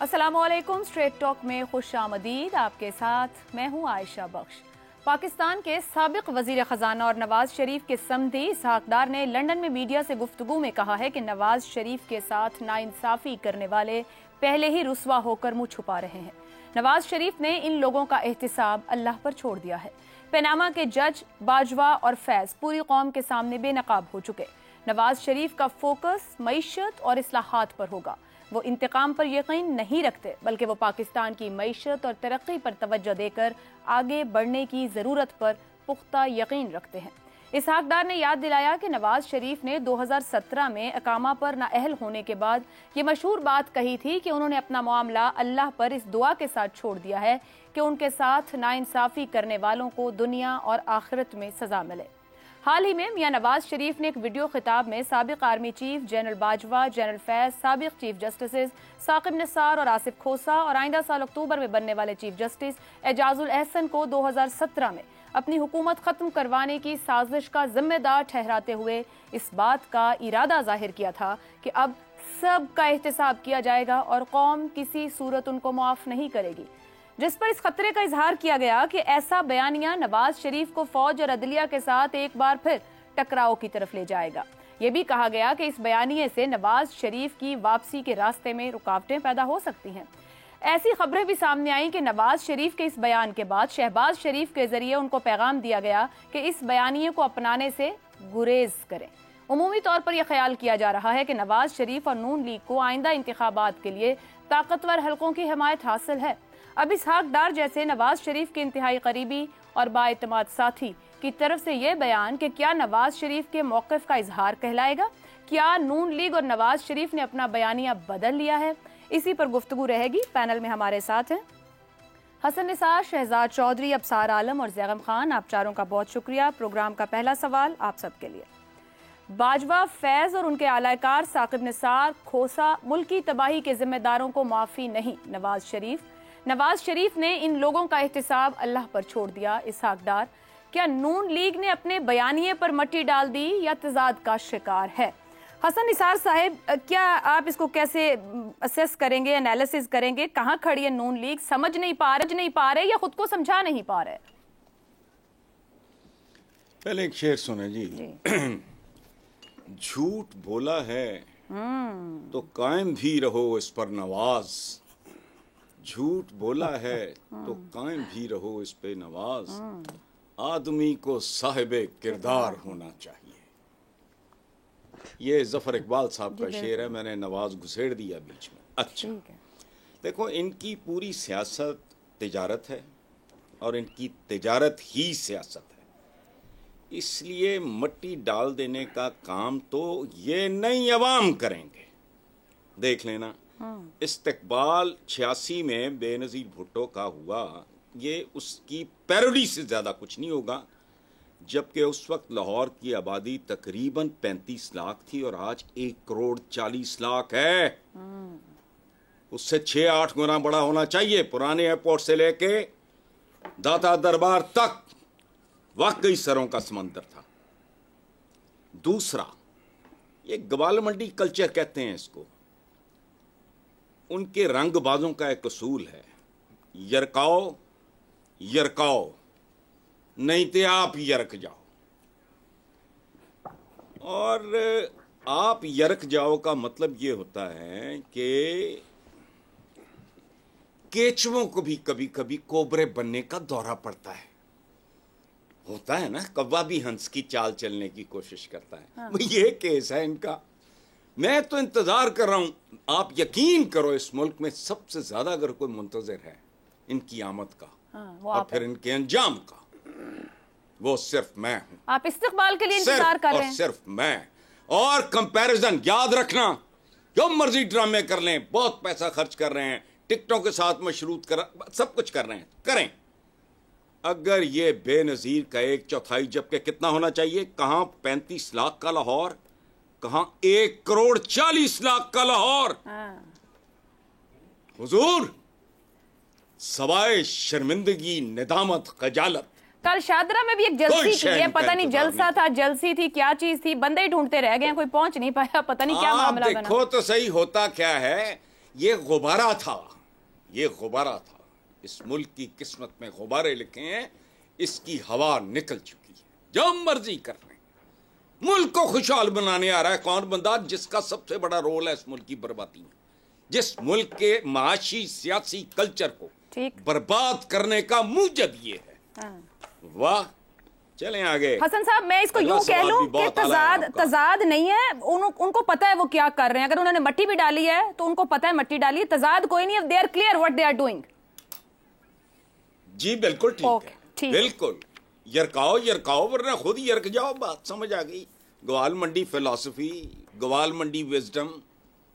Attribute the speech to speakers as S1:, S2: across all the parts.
S1: अस्सलामुअलैकुम। Straight talk में खुश आमदीद। आपके साथ मैं हूं आयशा बख्श। पाकिस्तान के साबिक वजीर खजाना और नवाज शरीफ के समधी इसहाक डार ने लंदन में मीडिया से गुफ्तगू में कहा है कि नवाज शरीफ के साथ नाइंसाफी करने वाले पहले ही रुस्वा होकर मुंह छुपा रहे हैं। नवाज शरीफ ने इन लोगों का एहतिसाब अल्लाह पर छोड़ दिया है। पनामा के जज बाजवा और फैज पूरी कौम के सामने बेनकाब हो चुके। नवाज शरीफ का फोकस मईशत और इस्लाहात पर होगा। वो इंतकाम पर यकीन नहीं रखते, बल्कि वो पाकिस्तान की मईशत और तरक्की पर तवज्जो देकर आगे बढ़ने की ज़रूरत पर पुख्ता यकीन रखते हैं। इसहाक डार ने याद दिलाया कि नवाज शरीफ ने 2017 में अकामा पर नाअहल होने के बाद ये मशहूर बात कही थी कि उन्होंने अपना मामला अल्लाह पर इस दुआ के साथ छोड़ दिया है कि उनके साथ नाइंसाफ़ी करने वालों को दुनिया और आखिरत में सज़ा मिले। हाल ही में मियां नवाज शरीफ ने एक वीडियो खिताब में साबिक army chief general Bajwa, general Faiz, साबिक चीफ जस्टिस साकिब निसार और आसिफ खोसा और आइंदा साल अक्टूबर में बनने वाले चीफ जस्टिस एजाजुल एहसन को 2017 में अपनी हुकूमत खत्म करवाने की साजिश का जिम्मेदार ठहराते हुए इस बात का इरादा जाहिर किया था कि अब सब का एहतिसाब किया जाएगा और कौम किसी सूरत उनको माफ नहीं करेगी, जिस पर इस खतरे का इजहार किया गया कि ऐसा बयानिया नवाज शरीफ को फौज और अदलिया के साथ एक बार फिर टकराव की तरफ ले जाएगा। ये भी कहा गया कि इस बयानिए से नवाज शरीफ की वापसी के रास्ते में रुकावटें पैदा हो सकती हैं। ऐसी खबरें भी सामने आई कि नवाज शरीफ के इस बयान के बाद शहबाज शरीफ के जरिए उनको पैगाम दिया गया कि इस बयानिए को अपनाने से गुरेज करें। उमूमी तौर पर यह ख्याल किया जा रहा है कि नवाज शरीफ और नून लीग को आइंदा इंतखाबात के लिए ताकतवर हलकों की हिमायत हासिल है। अब इसहाक डार जैसे नवाज शरीफ के इंतहाई करीबी और बाएतमाद साथी की तरफ से यह बयान कि क्या नवाज शरीफ के मौक़िफ़ का इजहार कहलाएगा? क्या नून लीग और नवाज शरीफ ने अपना बयानिया बदल लिया है? इसी पर गुफ्तगू रहेगी। पैनल में हमारे साथ हैं हसन निसार, शहजाद चौधरी, अबसार आलम और जैगम खान। आप चारों का बहुत शुक्रिया। प्रोग्राम का पहला सवाल आप सबके लिए। बाजवा, फैज और उनके आलाकार साकिब निसार, खोसा मुल्की तबाही के जिम्मेदारों को माफ़ी नहीं। नवाज शरीफ ने इन लोगों का एहतिसाब अल्लाह पर छोड़ दिया। इसहाक डार, क्या नून लीग ने अपने बयानिए पर मट्टी डाल दी या तजाद का शिकार है? हसन निसार साहब, क्या आप इसको कैसे असेस करेंगे, एनालिसिस करेंगे? कहाँ खड़ी है नून लीग? समझ नहीं पा रहे या खुद को समझा नहीं पा रहे?
S2: पहले एक शेर सुने जी। झूठ बोला है तो कायम भी रहो इस पर नवाज, झूठ बोला है तो कायम भी रहो इस पे नवाज, आदमी को साहिबे किरदार होना चाहिए। ये जफर इकबाल साहब का शेर है, मैंने नवाज घुसेड़ दिया बीच में। अच्छा, देखो, इनकी पूरी सियासत तिजारत है और इनकी तिजारत ही सियासत है, इसलिए मट्टी डाल देने का काम तो ये नई अवाम करेंगे। देख लेना, इस्तिकबाल 86 में बेनज़ीर भुट्टो का हुआ, ये उसकी पैरोडी से ज़्यादा कुछ नहीं होगा, जबकि उस वक्त लाहौर की आबादी तकरीबन 35 लाख थी और आज 1 करोड़ 40 लाख है। उससे 6-8 गुना बड़ा होना चाहिए। पुराने एयरपोर्ट से लेके दाता दरबार तक वाकई सरों का समंदर था। दूसरा, ये ग्वाल मंडी कल्चर कहते हैं इसको। उनके रंगबाजों का एक असूल है, यरकाओ यरकाओ, नहीं तो आप यरक जाओ। और आप यरक जाओ का मतलब ये होता है कि केचुओं को भी कभी कभी कोबरे बनने का दौरा पड़ता है। होता है ना, कौवा भी हंस की चाल चलने की कोशिश करता है। हाँ। ये केस है इनका। मैं तो इंतजार कर रहा हूं। आप यकीन करो, इस मुल्क में सबसे ज्यादा अगर कोई मुंतजर है इनकी आमद का, हाँ, और फिर इनके अंजाम का, वो सिर्फ मैं हूं।
S1: आप इस्तिकबाल के लिए इंतजार कर रहे हैं?
S2: सिर्फ मैं। और कंपैरिजन याद रखना, जो मर्जी ड्रामे कर लें, बहुत पैसा खर्च कर रहे हैं, टिकटों के साथ मशरूत कर, सब कुछ कर रहे हैं, करें। अगर ये बेनजीर का 1/4, जबकि कितना होना चाहिए, कहां 35 लाख का लाहौर, कहां 1 करोड़ 40 लाख का लाहौर। हुजूर, सवाए शर्मिंदगी, निदामत, खजालत।
S1: कल शादरा में भी एक जलसी थी, ये पता नहीं जलसा था, जलसी थी, क्या चीज थी, बंदे ही ढूंढते रह गए, कोई पहुंच नहीं पाया, पता नहीं क्या मामला बना।
S2: देखो तो सही होता क्या है ये गुब्बारा था, ये गुब्बारा था। इस मुल्क की किस्मत में गुब्बारे लिखे हैं, इसकी हवा निकल चुकी है। जो मर्जी कर रहे हैं, मुल्क को खुशहाल बनाने आ रहा है कौन बंदा जिसका सबसे बड़ा रोल है इस मुल्क की बर्बादी में, जिस मुल्क के माशी सियासी कल्चर को बर्बाद करने का मूजब ये है। वाह, चलें आगे।
S1: हसन साहब, मैं इसको यूं कह लूं कि तजाद नहीं है, उनको पता है वो क्या कर रहे हैं। अगर उन्होंने मट्टी भी डाली है तो उनको पता है मट्टी डाली है, तजाद कोई नहीं है। They are clear what they are doing.
S2: जी बिल्कुल ठीक है, बिल्कुल। यरकाओ यरकाओ वरना खुद यरक जाओ, बात समझ आ गई। ग्वाल मंडी फिलॉसफी, ग्वाल मंडी विजडम,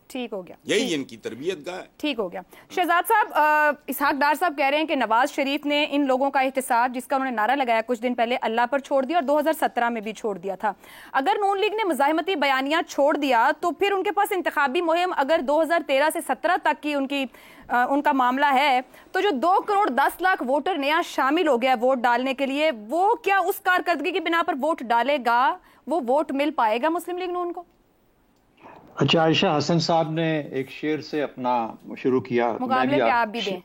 S1: ठीक हो गया,
S2: यही इनकी तरबियत का है।
S1: ठीक हो गया। शहजाद साहब, इसहाक डार साहब कह रहे हैं कि नवाज शरीफ ने इन लोगों का एहतसाब, जिसका उन्होंने नारा लगाया कुछ दिन पहले, अल्लाह पर छोड़ दिया और 2017 में भी छोड़ दिया था। अगर नून लीग ने मुजाहिमती बयानिया छोड़ दिया तो फिर उनके पास इंतखाबी मुहिम अगर 2013 से 17 तक की उनका मामला है, तो जो 2 करोड़ 10 लाख वोटर नया शामिल हो गया वोट डालने के लिए, वो क्या उस कारकर्दगी की बिना पर वोट डालेगा? वो वोट मिल पाएगा मुस्लिम लीग नून को?
S3: अच्छा, आयशा, हसन साहब ने एक शेर से अपना शुरू किया,
S1: मुकाबले पे आप भी दें।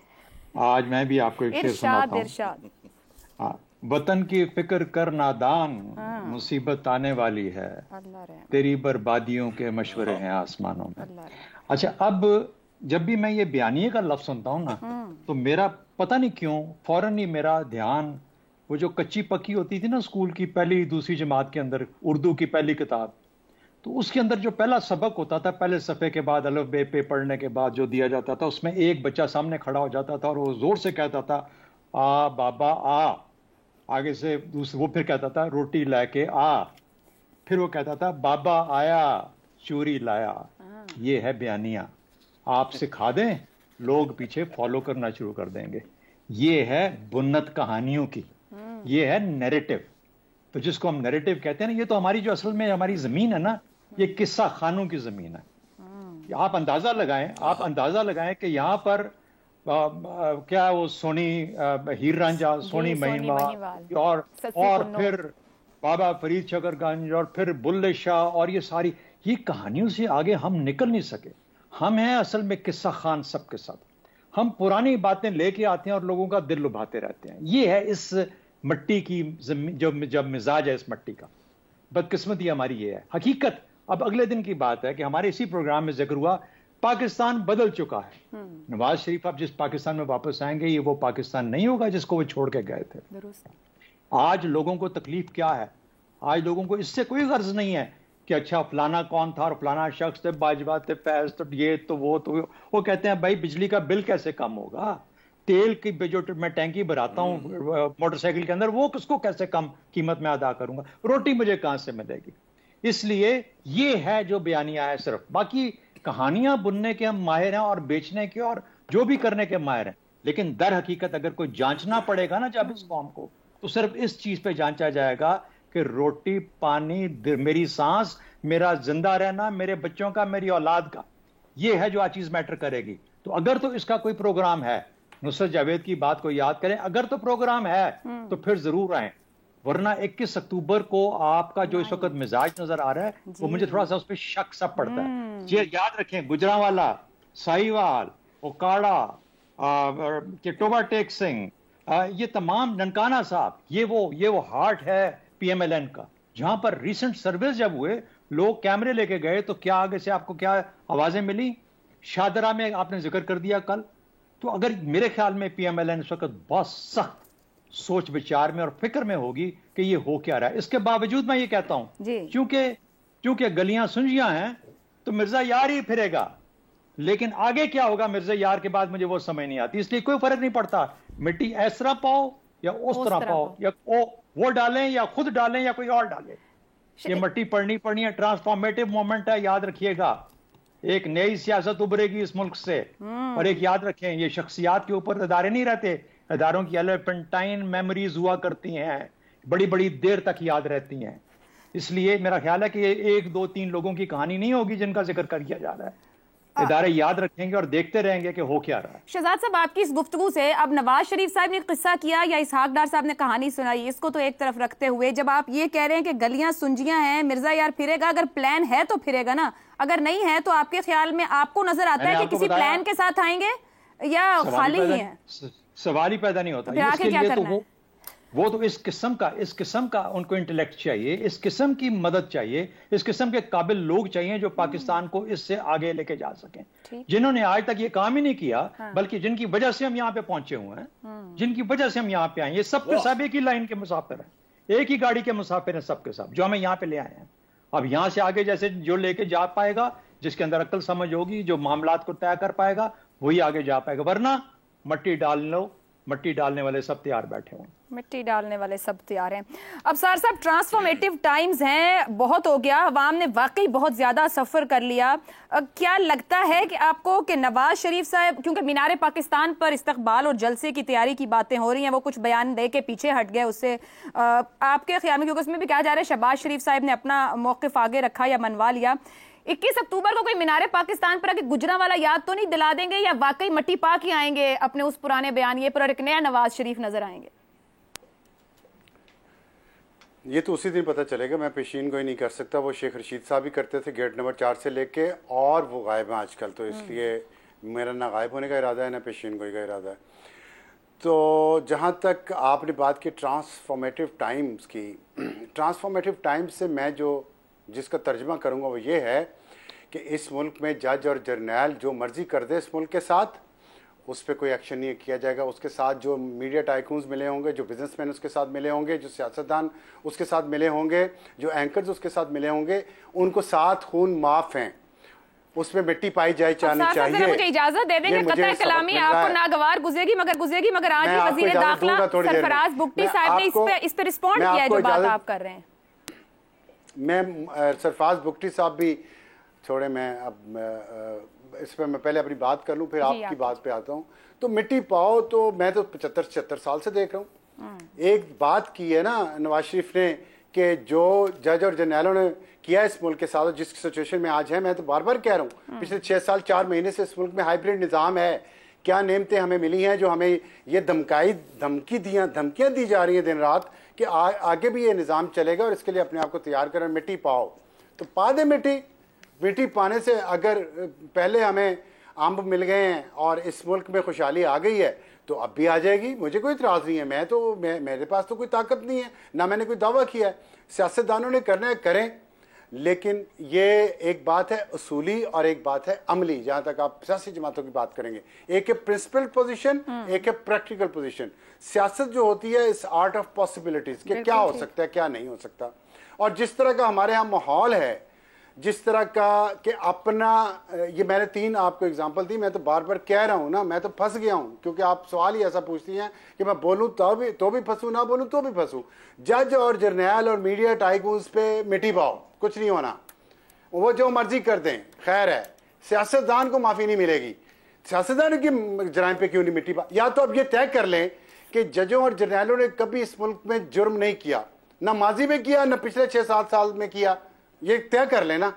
S3: आज मैं भी आपको एक शेर सुनाता हूं। वतन की फिक्र कर नादान, मुसीबत आने वाली है, तेरी बर्बादियों के मशवरे हैं आसमानों में। अच्छा, अब जब भी मैं ये बयानिए का लफ्ज सुनता हूं ना, तो मेरा पता नहीं क्यों फौरन ही मेरा ध्यान वो जो कच्ची पक्की होती थी ना स्कूल की पहली दूसरी जमात के अंदर, उर्दू की पहली किताब, तो उसके अंदर जो पहला सबक होता था, पहले सफ़े के बाद अलफ बे पे पढ़ने के बाद जो दिया जाता था, उसमें एक बच्चा सामने खड़ा हो जाता था और वो जोर से कहता था, आ बाबा आ। आगे से वो फिर कहता था, रोटी लाके आ। फिर वो कहता था, बाबा आया चूरी लाया। ये है बयानिया, आप सिखा दें, लोग पीछे फॉलो करना शुरू कर देंगे। ये है बुन्नत कहानियों की, ये है नैरेटिव। तो जिसको हम नैरेटिव कहते हैं ना, ये तो हमारी जो असल में हमारी जमीन है ना, ये किस्सा खानों की जमीन है। आप अंदाजा लगाएं कि यहाँ पर क्या वो सोनी हीर रांझा, सोनी महिमा और फिर बाबा फरीद शकरगंज और फिर बुल्ले शाह, और ये सारी ये कहानियों से आगे हम निकल नहीं सके। हम हैं असल में किस्सा खान सबके साथ। हम पुरानी बातें लेके आते हैं और लोगों का दिल लुभाते रहते हैं। ये है इस मट्टी की जब मिजाज है इस मट्टी का। बदकिस्मती हमारी ये है। हकीकत अब अगले दिन की बात है कि हमारे इसी प्रोग्राम में जिक्र हुआ, पाकिस्तान बदल चुका है। नवाज शरीफ अब जिस पाकिस्तान में वापस आएंगे, ये वो पाकिस्तान नहीं होगा जिसको वो छोड़ के गए थे। आज लोगों को तकलीफ क्या है? आज लोगों को इससे कोई गर्ज नहीं है कि अच्छा फलाना कौन था और फलाना शख्स थे, बाजवा थे, फैज, तो ये तो वो कहते हैं भाई बिजली का बिल कैसे कम होगा, तेल की जो मैं टैंकी भराता हूँ मोटरसाइकिल के अंदर, वो किसको कैसे कम कीमत में अदा करूंगा, रोटी मुझे कहां से मिलेगी। इसलिए ये है जो बयानिया है सिर्फ। बाकी कहानियां बुनने के हम माहिर हैं और बेचने के और जो भी करने के माहिर हैं, लेकिन दर हकीकत अगर कोई जांचना पड़ेगा ना जब इस कौम को, तो सिर्फ इस चीज पे जांचा जाएगा कि रोटी, पानी, मेरी सांस, मेरा जिंदा रहना, मेरे बच्चों का, मेरी औलाद का, ये है जो आज चीज मैटर करेगी। तो अगर तो इसका कोई प्रोग्राम है, नुसरत जावेद की बात को याद करें, अगर तो प्रोग्राम है तो फिर जरूर आए, वरना 21 अक्टूबर को आपका जो इस वक्त मिजाज नजर आ रहा है वो मुझे थोड़ा सा उस पर शक सा पड़ता है। ये याद रखें, गुजरांवाला, साहिवाल, ओकाड़ा, टोबा टेक सिंह, ये तमाम, ननकाना साहब, ये वो हार्ट है पीएमएलएन का, जहां पर रिसेंट सर्वेस जब हुए, लोग कैमरे लेके गए तो क्या आगे से आपको क्या आवाजें मिली? शाहदरा में आपने जिक्र कर दिया कल। तो अगर मेरे ख्याल में पीएमएलएन इस वक्त बहुत सख्त सोच विचार में और फिक्र में होगी कि ये हो क्या रहा है। इसके बावजूद मैं ये कहता हूं, क्योंकि गलियां सुंजियां हैं तो मिर्जा यार ही फिरेगा, लेकिन आगे क्या होगा मिर्जा यार के बाद मुझे वो समझ नहीं आती। इसलिए कोई फर्क नहीं पड़ता मिट्टी इस तरह पाओ या उस तरह पाओ, या वो डालें या खुद डालें या कोई और डाले, ये मट्टी पड़नी है। ट्रांसफॉर्मेटिव मोमेंट है, याद रखिएगा। एक नई सियासत उभरेगी इस मुल्क से। और एक याद रखें, ये शख्सियात के ऊपर इदारे नहीं रहते, इदारों की एलिफेंटाइन मेमोरीज हुआ करती हैं, बड़ी बड़ी देर तक याद रहती हैं। इसलिए मेरा ख्याल है कि 1, 2, 3 लोगों की कहानी नहीं होगी जिनका जिक्र कर किया जा रहा है। इदारे याद रखेंगे और देखते रहेंगे कि हो क्या रहा है।
S1: शहजाद साहब, आपकी इस गुफ्तगू से अब नवाज शरीफ साहब ने किस्सा किया या इसहाक डार साहब ने कहानी सुनाई, इसको तो एक तरफ रखते हुए जब आप ये कह रहे हैं कि गलियां सुंजियां हैं, मिर्जा यार फिरेगा, अगर प्लान है तो फिरेगा ना, अगर नहीं है तो आपके ख्याल में आपको नजर आता है कि किसी प्लान के साथ आएंगे या खाली ही है?
S3: सवाल ही पैदा नहीं होता।
S1: इसके लिए तो
S3: वो तो इस किस्म का उनको इंटेलेक्ट चाहिए, इस किस्म की मदद चाहिए, इस किस्म के काबिल लोग चाहिए जो पाकिस्तान को इससे आगे लेके जा सकें, जिन्होंने आज तक ये काम ही नहीं किया। हाँ। बल्कि जिनकी वजह से हम यहाँ पे पहुंचे हुए हैं, जिनकी वजह से हम यहाँ पे आए, ये सबके सब एक ही लाइन के मुसाफिर हैं, एक ही गाड़ी के मुसाफिर हैं सबके सब, जो हमें यहाँ पे ले आए हैं। अब यहां से आगे जैसे जो लेके जा पाएगा, जिसके अंदर अक्ल समझ होगी, जो मामलात को तय कर पाएगा, वही आगे जा पाएगा, वरना मट्टी डाल लो, मट्टी डालने वाले सब तैयार बैठे हुए,
S1: मिट्टी डालने वाले सब तैयार हैं। अब सर साहब, ट्रांसफॉर्मेटिव टाइम्स हैं, बहुत हो गया, अवाम ने वाकई बहुत ज्यादा सफर कर लिया। क्या लगता है कि आपको कि नवाज शरीफ साहब, क्योंकि मीनार पाकिस्तान पर इस्तकबाल और जलसे की तैयारी की बातें हो रही हैं, वो कुछ बयान दे के पीछे हट गए उससे, आपके ख्याल में, क्योंकि उसमें भी कहा जा रहा है शहबाज शरीफ साहब ने अपना मौक़िफ़ आगे रखा या मनवा लिया, 21 अक्टूबर को कोई मीनार पाकिस्तान पर आके गुजरांवाला याद तो नहीं दिला देंगे, या वाकई मट्टी पा के आएंगे अपने उस पुराने बयानिए पर, एक नया नवाज शरीफ नजर आएंगे?
S4: ये तो उसी दिन पता चलेगा, मैं पेशीन कोई नहीं कर सकता। वो शेख रशीद साहब ही करते थे गेट नंबर 4 से लेके, और वो गायब हैं आजकल, तो इसलिए मेरा ना गायब होने का इरादा है ना पेशीन कोई का इरादा है। तो जहाँ तक आपने बात की ट्रांसफॉर्मेटिव टाइम्स की, ट्रांसफॉर्मेटिव टाइम्स से मैं जिसका तर्जमा करूँगा वो ये है कि इस मुल्क में जज और जर्नैल जो मर्जी कर दे इस मुल्क के साथ, उस पर कोई एक्शन नहीं किया जाएगा। उसके साथ जो मीडिया टाइकून्स मिले होंगे, जो बिजनेसमैन उसके साथ मिले होंगे, जो सियासतदान उसके साथ मिले होंगे, जो एंकर्स उसके साथ मिले होंगे, उनको 7 खून माफ हैं, उसमें मिट्टी पाई जाए जानी चाहिए।
S1: मुझे इजाजत दे देंगे, कतई कलामी आपको नागवार गुजरेगी, मगर आज ही वजीर दाखिला सरफराज बुगटी साहब ने इस पे रिस्पॉन्ड किया है, जो बात आप कर रहे हैं।
S4: मैं सरफराज बुगटी साहब भी छोड़े, मैं अब इस पर मैं पहले अपनी बात कर लूं, फिर आपकी बात पे आता हूं। तो मिट्टी पाओ, तो मैं तो 75-76 साल से देख रहा हूं। एक बात की है ना नवाज शरीफ ने कि जो जज और जर्नैलों ने किया इस मुल्क के साथ, जिस सिचुएशन में आज है, मैं तो बार बार कह रहा हूँ, पिछले 6 साल 4 महीने से इस मुल्क में हाइब्रिड निज़ाम है। क्या नेमतें हमें मिली हैं जो हमें ये धमकियाँ दी जा रही हैं दिन रात कि आगे भी ये निज़ाम चलेगा और इसके लिए अपने आप को तैयार करें। मिट्टी पाओ, तो पा दे मिट्टी पाने से अगर पहले हमें अंब मिल गए हैं और इस मुल्क में खुशहाली आ गई है, तो अब भी आ जाएगी, मुझे कोई इतराज़ नहीं है। मेरे पास तो कोई ताकत नहीं है, ना मैंने कोई दावा किया है। सियासतदानों ने करना है करें, लेकिन ये एक बात है उसूली और एक बात है अमली। जहां तक आप सियासी जमातों की बात करेंगे, एक है प्रिंसिपल पोजीशन, एक है प्रैक्टिकल पोजीशन। सियासत जो होती है इस आर्ट ऑफ पॉसिबिलिटीज के, क्या हो सकता है क्या नहीं हो सकता। और जिस तरह का हमारे यहाँ माहौल है, जिस तरह का कि अपना, ये मैंने 3 आपको एग्जांपल दी, मैं तो बार बार कह रहा हूं ना, मैं तो फंस गया हूं, क्योंकि आप सवाल ही ऐसा पूछती हैं कि मैं बोलूं तो भी फंसूं, ना बोलूं तो भी फंसूं। जज और जर्नैल और मीडिया टाइकून्स पे मिट्टी पाओ, कुछ नहीं होना, वो जो मर्जी कर दें, खैर है। सियासतदान को माफी नहीं मिलेगी। सियासतदान की जराइम पे क्यों नहीं मिट्टी पा? या तो अब ये तय कर लें कि जजों और जर्नैलों ने कभी इस मुल्क में जुर्म नहीं किया, ना माजी में किया, ना पिछले 6-7 साल में किया, ये तय कर लेना,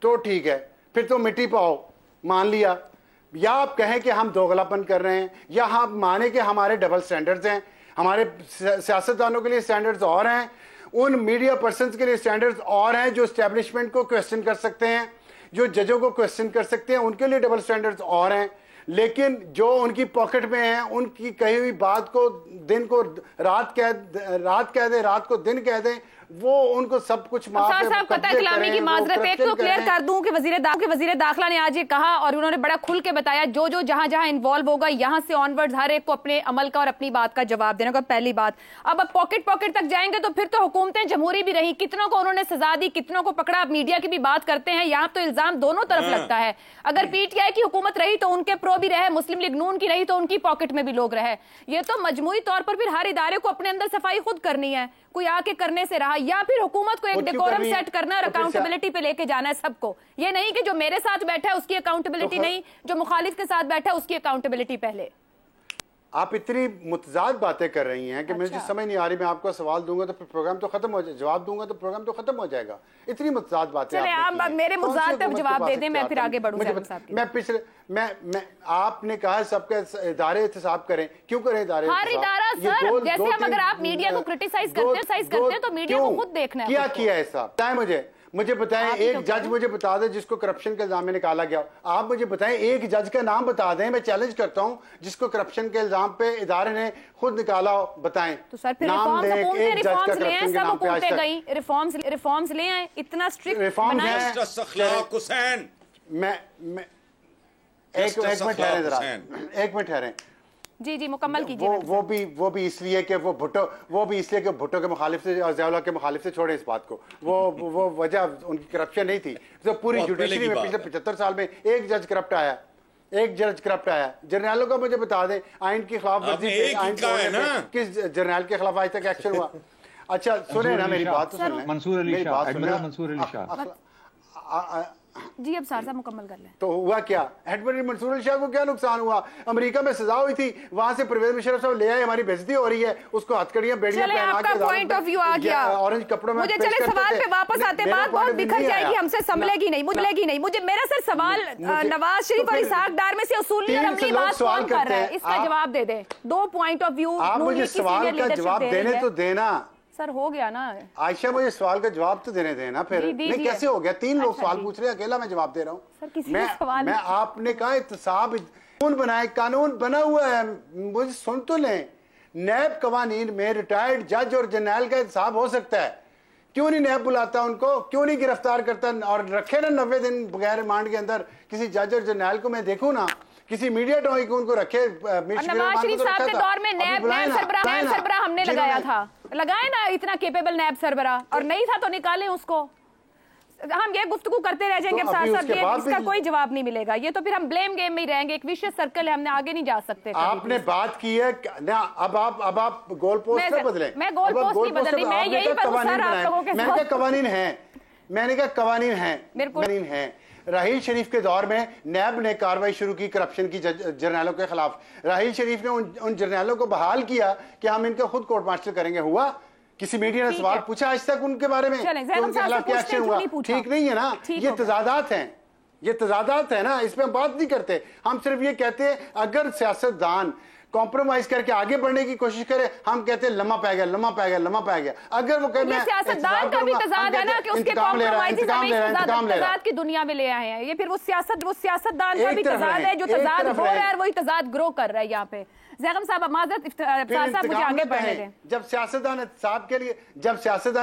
S4: तो ठीक है, फिर तो मिट्टी पाओ, मान लिया। या आप कहें कि हम दोगलापन कर रहे हैं, या हम माने कि हमारे डबल स्टैंडर्ड्स हैं, हमारे सियासतदानों के लिए स्टैंडर्ड्स और हैं, उन मीडिया पर्सन्स के लिए स्टैंडर्ड्स और हैं जो एस्टेब्लिशमेंट को क्वेश्चन कर सकते हैं, जो जजों को क्वेश्चन कर सकते हैं, उनके लिए डबल स्टैंडर्ड्स और हैं। लेकिन जो उनकी पॉकेट में है, उनकी कही हुई बात को दिन को रात कह दे, रात को दिन कह दे, वो उनको सब कुछ माफ है।
S1: साहब कतई कलामी की माजरत एक तो क्लियर कर दूं कि वजीर दाखिला ने आज ये कहा और उन्होंने बड़ा खुल के बताया, जो जहां इन्वॉल्व होगा यहां से ऑनवर्ड्स हर एक को अपने अमल का और अपनी बात का जवाब देने का। पहली बात, अब पॉकेट तक जाएंगे तो फिर तो हुकूमतें जमहूरी भी रही, कितनों को उन्होंने सजा दी, कितनों को पकड़ा। अब मीडिया की भी बात करते हैं, यहाँ तो इल्जाम दोनों तरफ लगता है। अगर पीटीआई की हुकूमत रही तो उनके प्रो भी रहे, मुस्लिम लीग नून की रही तो उनकी पॉकेट में भी लोग रहे। ये तो मजमूई तौर पर फिर हर इदारे को अपने अंदर सफाई खुद करनी है, कोई आके करने से रहा, या फिर हुकूमत को एक डेकोरम सेट करना और अकाउंटेबिलिटी पे लेके जाना है सबको। ये नहीं कि जो मेरे साथ बैठा है उसकी अकाउंटेबिलिटी नहीं, जो मुखालिफ के साथ बैठा है उसकी अकाउंटेबिलिटी पहले।
S4: आप इतनी मुतजाद बातें कर रही हैं कि मुझे समझ नहीं आ रही। मैं आपको सवाल दूंगा तो फिर प्रोग्राम तो खत्म हो जाएगा, जवाब दूंगा तो प्रोग्राम तो खत्म हो जाएगा। इतनी मुतजाद बातें
S1: चले आप मेरे मुतजाद पे जवाब दे दें, मैं फिर आगे बढ़ूंगा।
S4: मैं पिछले मैं आपने कहा सबके इदारे एहतसाब करें, क्यों करें इदारे?
S1: हर इदारा सर, जैसे हम अगर आप मीडिया को क्रिटिसाइज करते हैं तो मीडिया को खुद देखना है।
S4: क्या किया है साहब? बताएं मुझे बताएं एक जज मुझे बता दे जिसको करप्शन के इल्जाम में निकाला गया। आप मुझे बताएं एक जज का नाम बता दें, मैं चैलेंज करता हूं, जिसको करप्शन के इल्जाम पे इदारे ने खुद निकाला हो, बताएं।
S1: तो सर फिर रिफॉर्म्स ले आए, रिफॉर्म्स ले आए, इतना स्ट्रिक्ट
S4: रिफॉर्म्स हैं। मैं एक मिनट ठहरे जरा, एक मिनट ठहरे।
S1: जी जी मुकम्मल कीजिए।
S4: वो भी इसलिए कि वो भुट्टो के मुखालिफ से और ज़ियाउल्लाह के मुखालिफ से छोड़े इस बात को। वो वजह उनकी करप्शन नहीं थी। तो पूरी जुडिशरी में पिछले 75 साल में एक जज करप्ट आया, एक जज करप्ट आया। जर्नैलों का मुझे बता दें आइन की खिलाफ वर्जी किस जर्नैल के खिलाफ आज तक एक्शन हुआ? अच्छा सुने ना मेरी बात तो सुन लें।
S3: मंसूर अली शाह
S1: जी अब सारसा मुकम्मल कर लें।
S4: तो हुआ क्या? एडमिरल मंसूर अली शाह को क्या नुकसान हुआ? अमेरिका में सजा हुई थी, वहां से परवेज मुशर्रफ साहब ले आए, हमारी बेइज्जती हो रही है, उसको हथकड़ियां बेड़ियां पहना के
S1: पॉइंट ऑफ व्यू आ गया
S4: ऑरेंज कपड़ों में।
S1: मुझे चले सवाल पे वापस आते, बात बहुत बिखर जाएगी, हमसे संभलेगी नहीं। मुझे मेरा सर सवाल नवाज शरीफ और इसहाक डार में से उसूली और अमली बात कौन कर रहा है, इसका जवाब दे दें। 2 पॉइंट ऑफ व्यू
S4: आप मुझे सवाल का जवाब देने तो देना।
S1: सर हो गया ना
S4: आयशा, मुझे सवाल का जवाब तो देने देना। फिर नहीं कैसे हो गया? 3 लोग सवाल पूछ रहे हैं, अकेला मैं जवाब दे रहा हूँ। मैं आपने कहा एहतसाब कानून बनाए, कानून बना हुआ है, मुझे सुन तो लें। नैब कवानीन में रिटायर्ड जज और जर्नैल का एहतसाब हो सकता है, क्यों नहीं नैब बुलाता उनको, क्यों नहीं गिरफ्तार करता और रखे ना 90 दिन बगैर रिमांड के अंदर किसी जज और जर्नैल को। मैं देखूं ना किसी मीडिया टॉय को उनको रखे।
S1: नवाज शरीफ साहब के दौर में नैब सरबराह हमने लगाया था, लगाए ना इतना केपेबल नैब सरबराह, और नहीं था तो निकालें उसको। हम ये गुफ्तगू करते रह जाएंगे साथ साथ, इसका कोई जवाब नहीं मिलेगा। ये तो फिर हम ब्लेम गेम में ही रहेंगे, एक विशेष सर्कल है, हमने आगे नहीं जा सकते।
S4: आपने बात की है ना, अब आप गोल पोस्ट न बदलें।
S1: मैं गोल पोस्ट नहीं बदल रही, मैं यही सर आप लोगों के साथ।
S4: मैंने कहा कवानीन है। राहील शरीफ के दौर में नैब ने कार्रवाई शुरू की करप्शन की जर्नैलों के खिलाफ। राहील शरीफ ने उन जर्नैलों को बहाल किया कि हम इनका खुद कोर्ट मार्शल करेंगे। हुआ? किसी मीडिया ने सवाल पूछा आज तक उनके बारे में? उनके खिलाफ क्या एक्शन हुआ? ठीक नहीं है ना? ये तजादात हैं ना, इस पे हम बात नहीं करते। हम सिर्फ ये कहते हैं अगर सियासतदान कॉम्प्रोमाइज करके आगे बढ़ने की कोशिश करे, हम कहते हैं लम्हा पै गया। अगर वो कहते हैं
S1: सियासतदान का भी तजाद है ना कि उसके तजाद की दुनिया में ले आए हैं। ये फिर वो सियासतदान का भी तजाद है, जो तजाद हो रहा है वही तजाद ग्रो कर रहा है यहाँ पे। ज़ैगम साहब माज़रत, इफ्तार साहब मुझे आगे बढ़ने दें।
S4: जब सियासतदान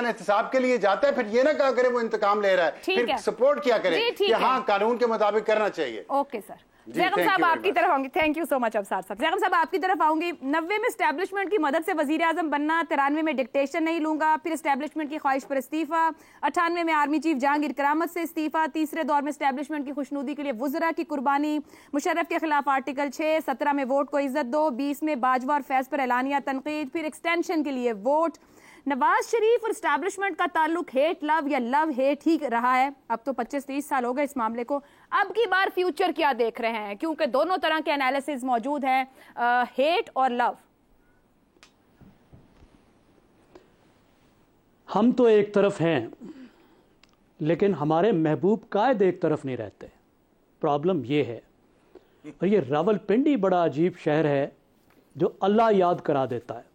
S4: एहतसाब के लिए जाता है, फिर ये ना कहा करे वो इंतकाम ले रहा है, फिर सपोर्ट किया करे कि हाँ कानून के मुताबिक करना चाहिए।
S1: ओके सर, ज़ैगम साहब आपकी तरफ आऊंगी। Thank you so much Afsar साहब। ज़ैगम साहब आपकी तरफ आऊंगी। 90 में एस्टैब्लिशमेंट की मदद से वजीर आजम बनना, 93 में डिक्टेशन नहीं लूंगा, फिर एस्टैब्लिशमेंट की ख्वाहिश पर इस्तीफा, 98 में आर्मी चीफ जहांगीर करामत से इस्तीफा, तीसरे दौर में एस्टैब्लिशमेंट की खुशनुदी के लिए वुज़रा की कुर्बानी, मुशर्रफ के खिलाफ आर्टिकल 6, 17 में वोट को इज्जत दो, 20 में बाजवा और फैज पर एलानिया तनकीद, फिर एक्सटेंशन के लिए वोट। नवाज शरीफ और एस्टैब्लिशमेंट का ताल्लुक हेट लव या लव हेट ही रहा है। अब तो 25-30 साल हो गए इस मामले को। अब की बार फ्यूचर क्या देख रहे हैं, क्योंकि दोनों तरह के एनालिसिस मौजूद हैं, हेट और लव।
S5: हम तो एक तरफ हैं, लेकिन हमारे महबूब कायद एक तरफ नहीं रहते। प्रॉब्लम ये है। और ये रावलपिंडी बड़ा अजीब शहर है जो अल्लाह याद करा देता है।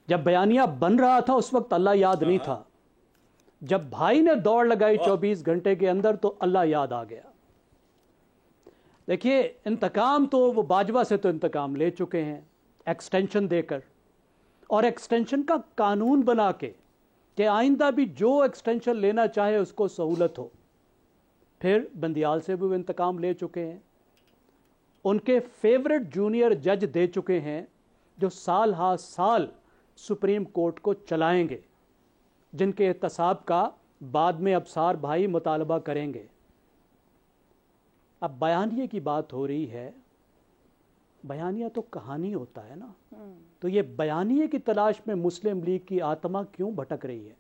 S5: जब बयानिया बन रहा था उस वक्त अल्लाह याद नहीं था। जब भाई ने दौड़ लगाई 24 घंटे के अंदर तो अल्लाह याद आ गया। देखिए, इंतकाम तो वो बाजवा से तो इंतकाम ले चुके हैं एक्सटेंशन देकर, और एक्सटेंशन का कानून बना के कि आइंदा भी जो एक्सटेंशन लेना चाहे उसको सहूलत हो। फिर बंदियाल से भी वो इंतकाम ले चुके हैं। उनके फेवरेट जूनियर जज दे चुके हैं जो साल हा साल सुप्रीम कोर्ट को चलाएंगे, जिनके एहतसाब का बाद में अफसार भाई मुतालबा करेंगे। अब बयानिए की बात हो रही है। बयानिया तो कहानी होता है ना, तो ये बयानिए की तलाश में मुस्लिम लीग की आत्मा क्यों भटक रही है?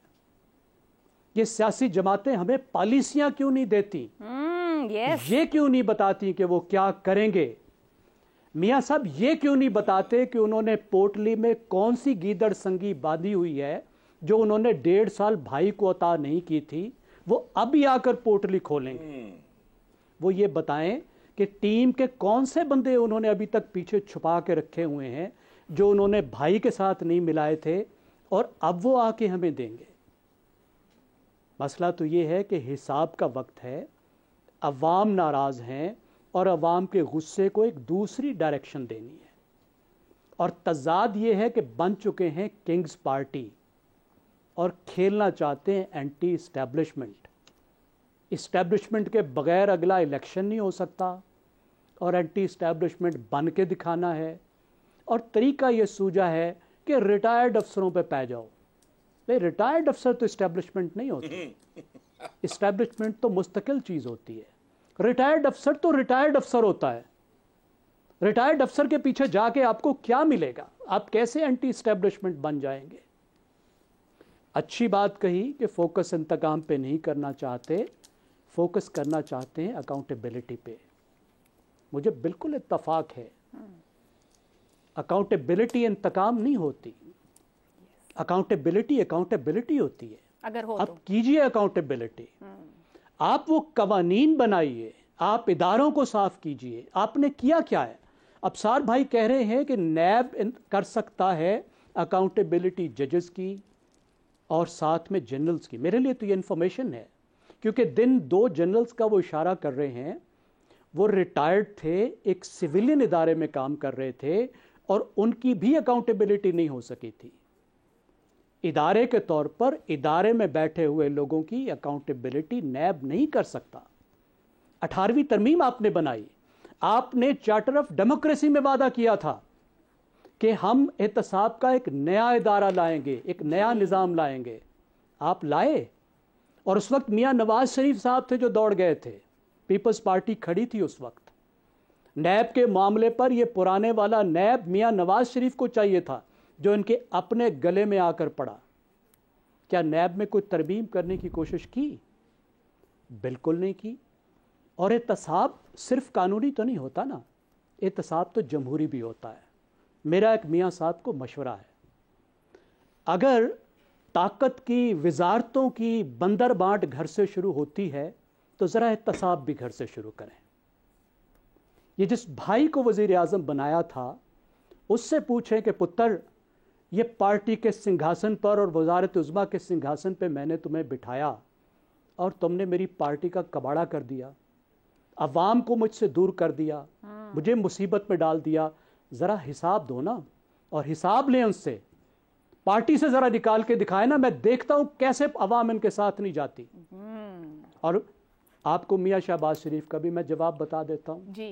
S5: ये सियासी जमातें हमें पॉलिसियां क्यों नहीं देती? ये क्यों नहीं बताती कि वो क्या करेंगे? मियां साहब ये क्यों नहीं बताते कि उन्होंने पोटली में कौन सी गीदड़ संगी बांधी हुई है जो उन्होंने 1.5 साल भाई को अता नहीं की थी, वो अभी आकर पोटली खोलेंगे। वो ये बताएं कि टीम के कौन से बंदे उन्होंने अभी तक पीछे छुपा के रखे हुए हैं जो उन्होंने भाई के साथ नहीं मिलाए थे और अब वो आके हमें देंगे। मसला तो ये है कि हिसाब का वक्त है, अवाम नाराज हैं और अवाम के गुस्से को एक दूसरी डायरेक्शन देनी है। और तजाद ये है कि बन चुके हैं किंग्स पार्टी और खेलना चाहते हैं एंटी इस्टेब्लिशमेंट। इस्टेब्लिशमेंट के बगैर अगला इलेक्शन नहीं हो सकता और एंटी इस्टेब्लिशमेंट बन के दिखाना है। और तरीका ये सूझा है कि रिटायर्ड अफसरों पे पै जाओ। भाई रिटायर्ड अफसर तो इस्टेब्लिशमेंट नहीं होती, इस्टेब्लिशमेंट तो मुस्तकिल चीज़ होती है। रिटायर्ड अफसर तो रिटायर्ड अफसर होता है। रिटायर्ड अफसर के पीछे जाके आपको क्या मिलेगा? आप कैसे एंटी इस्टेब्लिशमेंट बन जाएंगे? अच्छी बात कही कि फोकस इंतकाम पे नहीं करना चाहते, फोकस करना चाहते हैं अकाउंटेबिलिटी पे। मुझे बिल्कुल इत्तफाक है, अकाउंटेबिलिटी इंतकाम नहीं होती, अकाउंटेबिलिटी होती है।
S1: अगर हो
S5: आप कीजिए अकाउंटेबिलिटी, आप वो कवानीन बनाइए, आप इदारों को साफ कीजिए। आपने किया क्या है? अफसार भाई कह रहे हैं कि नैब कर सकता है अकाउंटेबिलिटी जजेस की और साथ में जनरल्स की। मेरे लिए तो ये इन्फॉर्मेशन है, क्योंकि दिन 2 जनरल्स का वो इशारा कर रहे हैं, वो रिटायर्ड थे, एक सिविलियन इदारे में काम कर रहे थे और उनकी भी अकाउंटेबिलिटी नहीं हो सकी थी। इदारे के तौर पर इदारे में बैठे हुए लोगों की अकाउंटेबिलिटी नैब नहीं कर सकता। 18वीं तरमीम आपने बनाई, आपने चार्टर ऑफ डेमोक्रेसी में वादा किया था कि हम एहतसाब का एक नया इदारा लाएंगे, एक नया निज़ाम लाएंगे। आप लाए और उस वक्त मियां नवाज शरीफ साहब थे जो दौड़ गए थे, पीपल्स पार्टी खड़ी थी उस वक्त। नैब के मामले पर यह पुराने वाला नैब मियां नवाज शरीफ को चाहिए था जो इनके अपने गले में आकर पड़ा। क्या नैब में कोई तरमीम करने की कोशिश की? बिल्कुल नहीं की। और एहतसाब सिर्फ कानूनी तो नहीं होता ना, एहतसाब तो जमहूरी भी होता है। मेरा एक मियां साहब को मशवरा है, अगर ताकत की वजारतों की बंदर बांट घर से शुरू होती है तो ज़रा एहतसाब भी घर से शुरू करें। ये जिस भाई को वज़ीर आज़म बनाया था उससे पूछें कि पुत्र, ये पार्टी के सिंहासन पर और वजारत उज़्मा के सिंहासन पे मैंने तुम्हें बिठाया और तुमने मेरी पार्टी का कबाड़ा कर दिया, अवाम को मुझसे दूर कर दिया, मुझे मुसीबत में डाल दिया। ज़रा हिसाब दो ना, और हिसाब लें उनसे, पार्टी से ज़रा निकाल के दिखाए ना। मैं देखता हूं कैसे अवाम इनके साथ नहीं जाती। और आपको मियां शहबाज शरीफ का भी मैं जवाब बता देता हूं
S1: जी।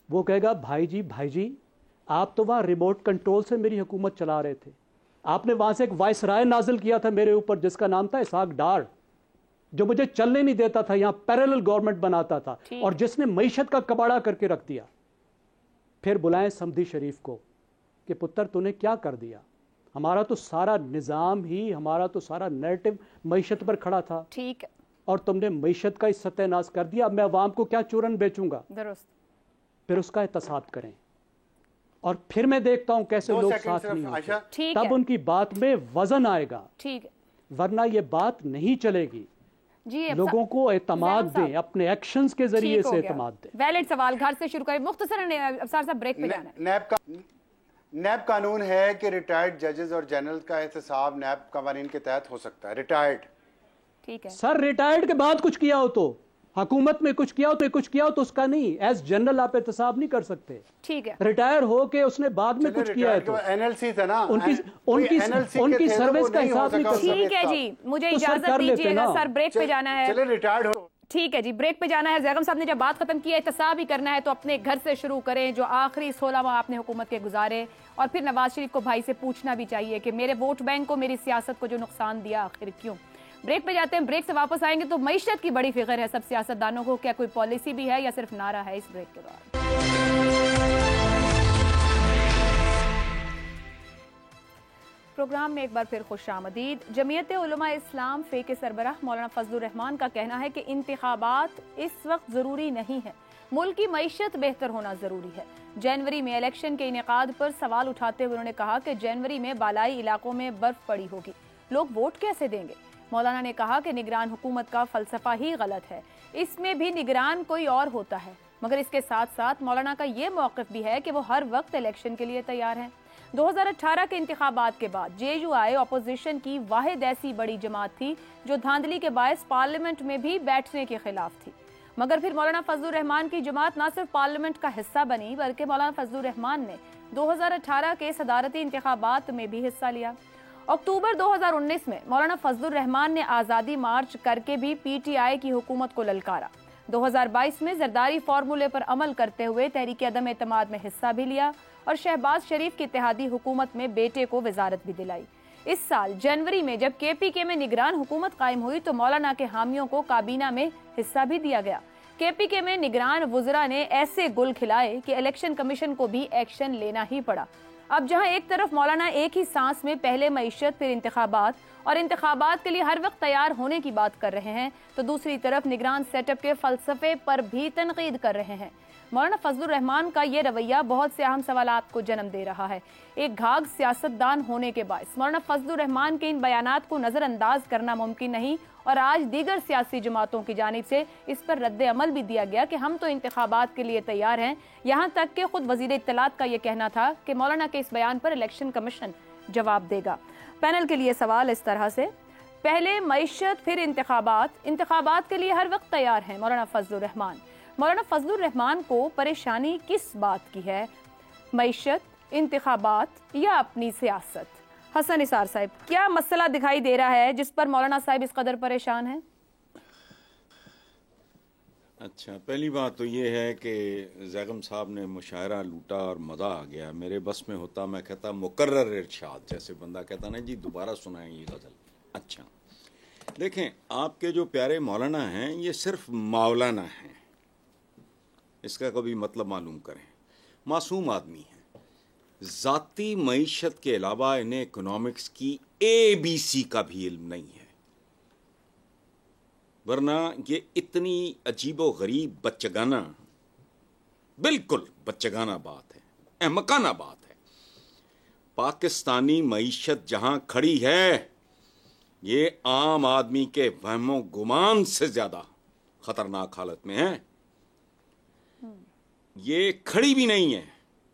S5: वो कहेगा भाई जी आप तो वहां रिमोट कंट्रोल से मेरी हुकूमत चला रहे थे। आपने वहां से एक वाइस राय नाजिल किया था मेरे ऊपर जिसका नाम था इसहाक डार, जो मुझे चलने नहीं देता था, यहां पैरेलल गवर्नमेंट बनाता था और जिसने मईशत का कबाड़ा करके रख दिया। फिर बुलाएं समधी शरीफ को कि पुत्र तूने क्या कर दिया, हमारा तो सारा निज़ाम ही, हमारा तो सारा नैरेटिव मईशत पर खड़ा था,
S1: ठीक,
S5: और तुमने मईशत का इस सत्यानाश कर दिया। अब मैं अवाम को क्या चूरन बेचूंगा? दुरुस्त। फिर उसका एहतसाब करें और फिर मैं देखता हूं कैसे लोग साथ नहीं होते, तब उनकी बात में वजन आएगा। ठीक, वरना ये बात नहीं चलेगी। जी, लोगों को एतमाद दें, अपने एक्शंस के जरिए से एतमाद दें।
S1: वैलिड सवाल घर से शुरू करें, मुख्तसरन अफसार साहब ब्रेक पे जाना है।
S4: नैब कानून है कि रिटायर्ड जजेस और जनरल का एहतसाब नैब कवानीन के तहत हो सकता है। रिटायर्ड,
S1: ठीक है
S5: सर, रिटायर्ड के बाद कुछ किया हो तो, हुकूमत में कुछ किया हो तो उसका नहीं, एज जनरल आप एहतसाब नहीं कर सकते।
S1: ठीक है,
S5: रिटायर हो के उसने बाद में कुछ किया है तो
S4: एनएलसी था ना,
S5: उनकी सर्विस का हिसाब नहीं कर सकते।
S1: ठीक है जी, मुझे इजाजत दीजिएगा सर, ब्रेक पे जाना है।
S4: चले रिटायर्ड हो,
S1: ठीक है जी, ब्रेक पे जाना है। जैगम साहब ने जब बात खत्म की एहतसाब ही करना है तो अपने घर से शुरू करें, जो आखिरी 16 माह आपने हुकूमत के गुजारे, और फिर नवाज शरीफ को भाई से पूछना भी चाहिए कि मेरे वोट बैंक को, मेरी सियासत को जो नुकसान दिया आखिर क्यों। ब्रेक पे जाते हैं, ब्रेक से वापस आएंगे तो मईशत की बड़ी फिक्र है सब सियासतदानों को, क्या कोई पॉलिसी भी है या सिर्फ नारा है? इस ब्रेक के बाद प्रोग्राम में एक बार फिर खुशामदीद। जमीयत उलमा इस्लाम फे के सरबराह मौलाना फजलुर रहमान का कहना है कि इंतखाबात इस वक्त ज़रूरी नहीं है, मुल्क की मईशत बेहतर होना ज़रूरी है। जनवरी में इलेक्शन के इनेकाद पर सवाल उठाते हुए उन्होंने कहा कि जनवरी में बालाई इलाकों में बर्फ पड़ी होगी, लोग वोट कैसे देंगे। मौलाना ने कहा कि निगरान हुकूमत का फलसफा ही गलत है, इसमें भी निगरान कोई और होता है। मगर इसके साथ साथ मौलाना का ये मौक़िफ़ भी है कि वो हर वक्त इलेक्शन के लिए तैयार हैं। 2018 के इंतखाबात के बाद JUI अपोजिशन की वाहिद ऐसी बड़ी जमात थी जो धांधली के बायस पार्लियामेंट में भी बैठने के खिलाफ थी। मगर फिर मौलाना फजलुर रहमान की जमात न सिर्फ पार्लियामेंट का हिस्सा बनी, बल्कि मौलाना फजलुर रहमान ने 2018 के सदारती इंतखाबात में भी हिस्सा लिया। अक्टूबर 2019 में मौलाना फजलुर रहमान ने आज़ादी मार्च करके भी PTI की हुकूमत को ललकारा। 2022 में जरदारी फार्मूले पर अमल करते हुए तहरीक अदम एतमाद में हिस्सा भी लिया और शहबाज शरीफ की इत्तेहादी हुकूमत में बेटे को वजारत भी दिलाई। इस साल जनवरी में जब KPK में निगरान हुकूमत कायम हुई तो मौलाना के हामियों को काबीना में हिस्सा भी दिया गया। KPK में निगरान वुज़रा ने ऐसे गुल खिलाए कि इलेक्शन कमीशन को भी एक्शन लेना ही पड़ा। अब जहां एक तरफ मौलाना एक ही सांस में पहले मईशत फिर इंतखाबात और इंतखाबात के लिए हर वक्त तैयार होने की बात कर रहे हैं, तो दूसरी तरफ निगरान सेटअप के फलसफे पर भी तनकीद कर रहे हैं। मौलाना फजलुर रहमान का ये रवैया बहुत से अहम सवालात को जन्म दे रहा है। एक घाघ सियासतदान होने के बायस मौलाना फजलुर रहमान के इन बयानात को नज़रअंदाज करना मुमकिन नहीं और आज दीगर सियासी जमातों की जानिब से इस पर रद्द अमल भी दिया गया कि हम तो इंतखाबात के लिए तैयार हैं। यहाँ तक कि खुद वजीर इत्तलात का यह कहना था कि मौलाना के इस बयान पर इलेक्शन कमीशन जवाब देगा। पैनल के लिए सवाल इस तरह से, पहले मईशत फिर इंतखाबात के लिए हर वक्त तैयार हैं मौलाना फजलुर रहमान। मौलाना फजलुर रहमान को परेशानी किस बात की है, मईशत, इंतखाबात या अपनी सियासत? हसन निसार साहब, क्या मसला दिखाई दे रहा है जिस पर मौलाना साहब इस कदर परेशान हैं?
S2: अच्छा, पहली बात तो ये है कि जैगम साहब ने मुशायरा लूटा और मज़ा आ गया। मेरे बस में होता मैं कहता मुकर्रर इरशाद, जैसे बंदा कहता ना जी दोबारा सुनाएं ये गज़ल। अच्छा देखें, आपके जो प्यारे मौलाना हैं ये सिर्फ मौलाना हैं, इसका कभी मतलब मालूम करें। मासूम आदमी हैं, ज़ाती मईशत के अलावा इन्हें इकोनॉमिक्स की ABC का भी इल्म नहीं है, वरना ये इतनी अजीबो गरीब बच्चगाना, बिल्कुल बच्चगाना बात है, अहमकाना बात है। पाकिस्तानी मईशत जहां खड़ी है ये आम आदमी के वहमो गुमान से ज्यादा खतरनाक हालत में है। ये खड़ी भी नहीं है,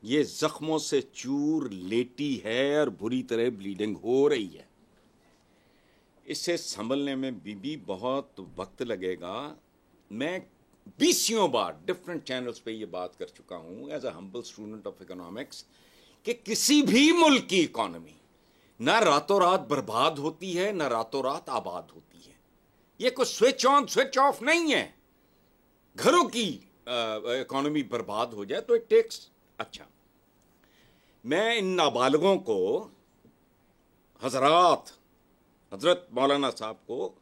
S2: ये जख्मों से चूर लेटी है और बुरी तरह ब्लीडिंग हो रही है। इससे संभलने में भी बहुत वक्त लगेगा। मैं 20 बार डिफरेंट चैनल्स पे ये बात कर चुका हूं as a humble student of economics कि किसी भी मुल्क की इकोनॉमी ना रातों रात बर्बाद होती है ना रातों रात आबाद होती है। ये कोई स्विच ऑन स्विच ऑफ नहीं है। घरों की इकोनॉमी बर्बाद हो जाए तो इट टेक्स। अच्छा, मैं इन नाबालिगों को हजरत मौलाना साहब को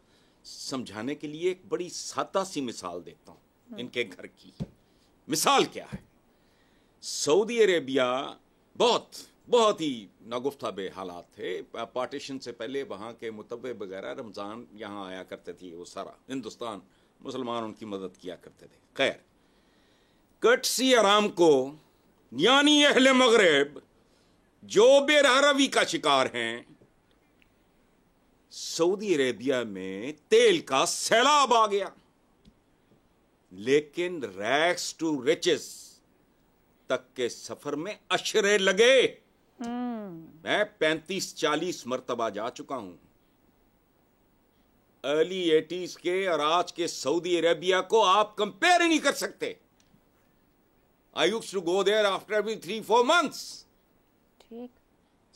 S2: समझाने के लिए एक बड़ी सादा सी मिसाल देता हूं। इनके घर की मिसाल क्या है? सऊदी अरेबिया बहुत ही नागुफ्ताबे हालात थे। पार्टीशन से पहले वहां के मुतव्वे वगैरह रमजान यहां आया करते थे, वो सारा हिंदुस्तान मुसलमान उनकी मदद किया करते थे। खैर, कर्टसी अरामको यानी अहले मगरिब जो बेरहरवी का शिकार हैं, सऊदी अरेबिया में तेल का सैलाब आ गया, लेकिन रैग्स टू रिचेस तक के सफर में अशरे लगे। मैं 35-40 मरतबा जा चुका हूं। अर्ली 80s के और आज के सऊदी अरेबिया को आप कंपेयर ही नहीं कर सकते। I used to go there after every 3-4 months।
S1: ठीक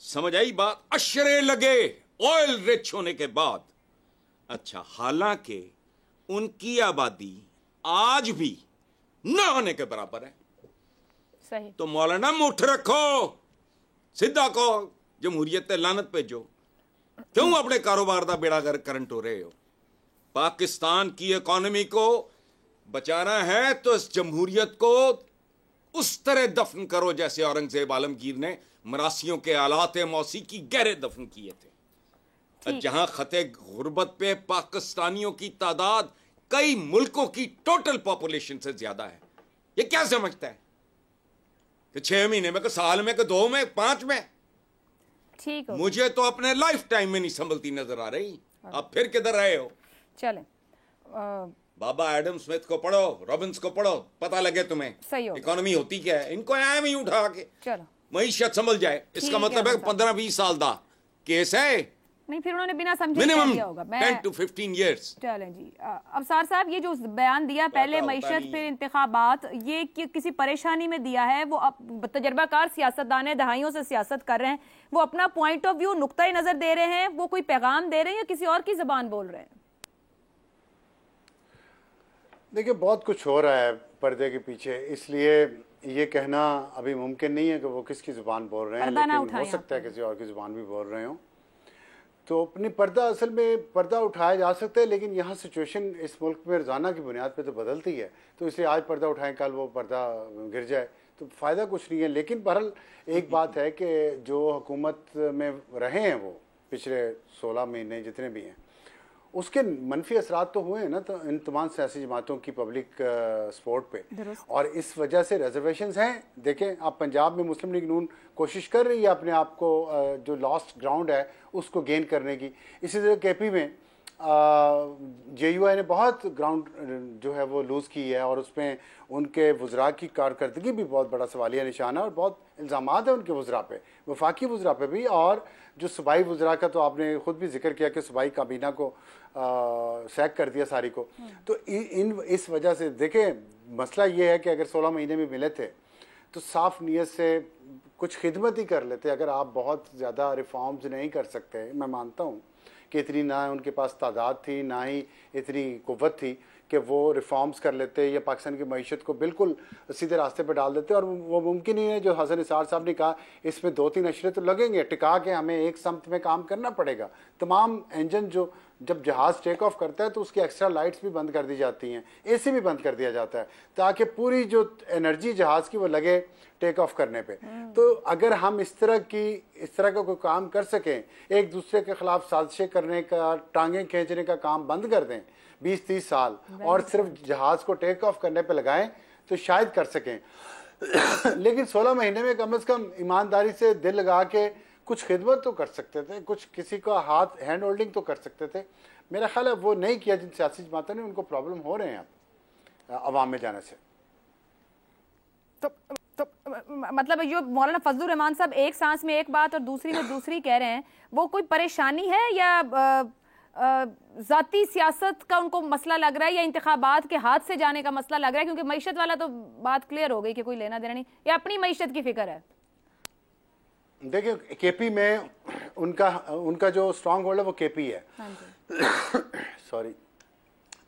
S2: समझ आई बात? अशरे लगे ऑयल रिच होने के बाद। अच्छा, हालांकि उनकी आबादी आज भी न होने के बराबर है।
S1: सही। तो
S2: मौलाना मुठ रखो, सीधा कहो जमहूरियत ते लानत भेजो। क्यों अपने कारोबार का बेड़ा गर्क करन टो रहे हो? पाकिस्तान की इकोनॉमी को बचाना है तो इस जमहूरियत को उस तरह दफन करो जैसे औरंगजेब आलमगीर ने मरासियों के आलात मौसीकी गहरे दफन किए थे। जहां खते गुर्बत पे पाकिस्तानियों की तादाद कई मुल्कों की टोटल पॉपुलेशन से ज्यादा है। ये क्या समझता है कि 6 महीने में, कि साल में, कि 2 में, 5 में?
S1: ठीक हो,
S2: मुझे तो अपने लाइफ टाइम में नहीं संभलती नजर आ रही। आप फिर किधर रहे हो?
S1: चले
S2: बाबा एडम स्मिथ को पढ़ो, रॉबिन्स को पढ़ो, पता लगे तुम्हें
S1: सही हो
S2: इकोनॉमी होती क्या है। इनको आया ही उठा के
S1: चलो
S2: मईशत संभल जाए, इसका मतलब है 15-20 साल दा केस है।
S1: नहीं, फिर उन्होंने बिना समझे
S2: मिनिमम
S1: दिया होगा।
S2: 10 to 15 years।
S1: चलें जी, अफसार साहब, ये जो बयान दिया, पहले मईशत फिर इंतखाबात, ये किसी परेशानी में दिया है? वो अब तजर्बाकार सियासतदान है, दहाइयों से सियासत कर रहे हैं, वो अपना पॉइंट ऑफ व्यू, नुक्ता नजर दे रहे हैं, वो कोई पैगाम दे रहे हैं या किसी और की जबान बोल रहे हैं?
S4: देखिए, बहुत कुछ हो रहा है पर्दे के पीछे, इसलिए ये कहना अभी मुमकिन नहीं है कि वो किसकी जुबान बोल रहे हैं, लेकिन हो सकता है किसी और की जुबान भी बोल रहे हो। तो अपनी पर्दा, असल में पर्दा उठाया जा सकता है, लेकिन यहाँ सिचुएशन इस मुल्क में रोज़ाना की बुनियाद पे तो बदलती है, तो इसलिए आज पर्दा उठाएं, कल वो पर्दा गिर जाए, तो फ़ायदा कुछ नहीं है। लेकिन बहरहाल एक बात है कि जो हुकूमत में रहे हैं वो पिछले 16 महीने जितने भी हैं, उसके मनफी असरात तो हुए हैं ना, तो इन तमाम सियासी जमातों की पब्लिक सपोर्ट पे, और इस वजह से रिजर्वेशंस हैं। देखें आप, पंजाब में मुस्लिम लीग नून कोशिश कर रही है अपने आप को जो लॉस्ट ग्राउंड है उसको गेन करने की। इसी तरह केपी में JUI ने बहुत ग्राउंड जो है वो लूज़ की है, और उसमें उनके वज़रा की कारकर्दगी भी बहुत बड़ा सवालिया निशान है, और बहुत इल्ज़ामात है उनके वज़रा पे, वफाकी वज़रा पे भी, और जो सूबाई वज़रा का तो आपने ख़ुद भी जिक्र किया कि सूबाई काबीना को सैक कर दिया सारी को। तो इस वजह से देखें, मसला ये है कि अगर 16 महीने में मिले थे तो साफ नीयत से कुछ खिदमत ही कर लेते। अगर आप बहुत ज़्यादा रिफॉर्म्स नहीं कर सकते, मैं मानता हूँ कि इतनी ना उनके पास तादाद थी, ना ही इतनी कुव्वत थी कि वो रिफॉर्म्स कर लेते या पाकिस्तान की मईशत को बिल्कुल सीधे रास्ते पर डाल देते। और वो मुमकिन ही है, जो हसन निसार साहब ने कहा, इसमें 2-3 अशरे तो लगेंगे, टिका के हमें एक समत में काम करना पड़ेगा। तमाम इंजन जो जब जहाज़ टेक ऑफ करता है तो उसकी एक्स्ट्रा लाइट्स भी बंद कर दी जाती हैं, AC भी बंद कर दिया जाता है, ताकि पूरी जो एनर्जी जहाज़ की वो लगे टेक ऑफ करने पे। तो अगर हम इस तरह का कोई काम कर सकें, एक दूसरे के खिलाफ साजिशें करने का, टांगें खींचने का काम बंद कर दें 20-30 साल, और सिर्फ जहाज़ को टेक ऑफ करने पे लगाएं, तो शायद कर सकें। लेकिन 16 महीने में कम से कम ईमानदारी से दिल लगा के कुछ खिदमत तो कर सकते थे, कुछ किसी का हाथ हैंड होल्डिंग तो कर सकते थे। मेरा ख्याल है वो नहीं किया जिन सियासी जमातों ने, उनको प्रॉब्लम हो रहे हैं अब अवाम में जाने से।
S1: तो मतलब जो मौलाना फजलुर रहमान साहब एक सांस में एक बात और दूसरी में दूसरी कह रहे हैं, वो कोई परेशानी है या जाती सियासत का उनको मसला लग रहा है, या इंतखाबात के हाथ से जाने का मसला लग रहा है? क्योंकि मईशत वाला तो बात क्लियर हो गई कि कोई लेना देना नहीं, या अपनी मईशत की फिक्र है?
S4: देखिए, केपी में उनका जो स्ट्रांग होल्ड है वो केपी है। सॉरी।